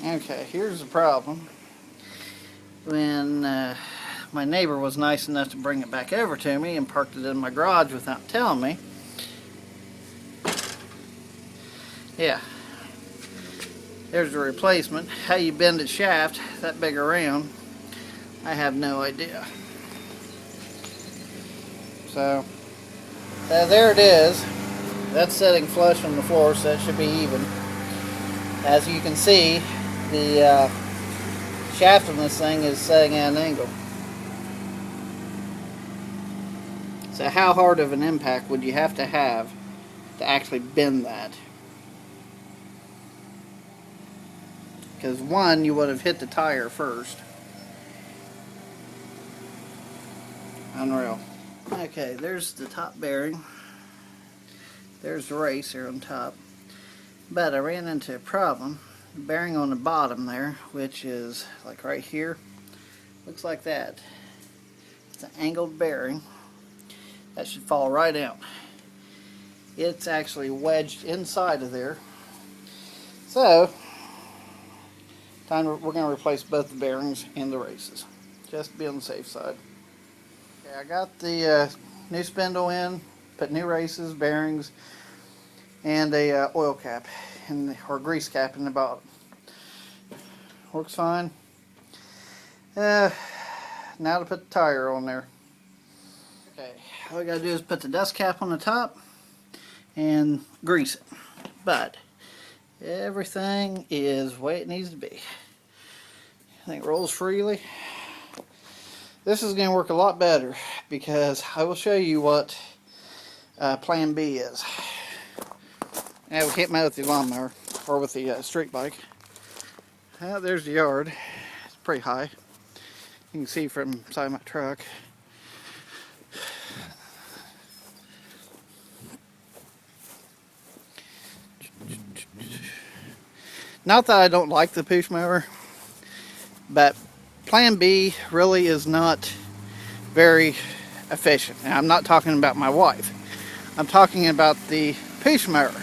Okay, here's the problem. When my neighbor was nice enough to bring it back over to me and parked it in my garage without telling me. Yeah, there's the replacement. How you bend its shaft that big around, I have no idea. So there it is. That's setting flush on the floor, so that should be even. As you can see, the shaft on this thing is setting at an angle. So how hard of an impact would you have to actually bend that? Because one, you would have hit the tire first. Unreal. Okay, there's the top bearing. There's the race here on top. But I ran into a problem. The bearing on the bottom there, which is like right here, looks like that. It's an angled bearing. That should fall right out. It's actually wedged inside of there. So, we're going to replace both the bearings and the races, just to be on the safe side. Okay, I got the new spindle in, put new races, bearings, and a oil cap or grease cap in the bottom. Works fine. Now to put the tire on there. Okay, all we got to do is put the dust cap on the top and grease it. But everything is the way it needs to be. I think it rolls freely. This is going to work a lot better because I will show you what plan B is. Now we can't mow with the lawnmower or with the street bike. There's the yard. It's pretty high. You can see from inside my truck. Not that I don't like the push mower, but plan B really is not very efficient. Now, I'm not talking about my wife. I'm talking about the push mower.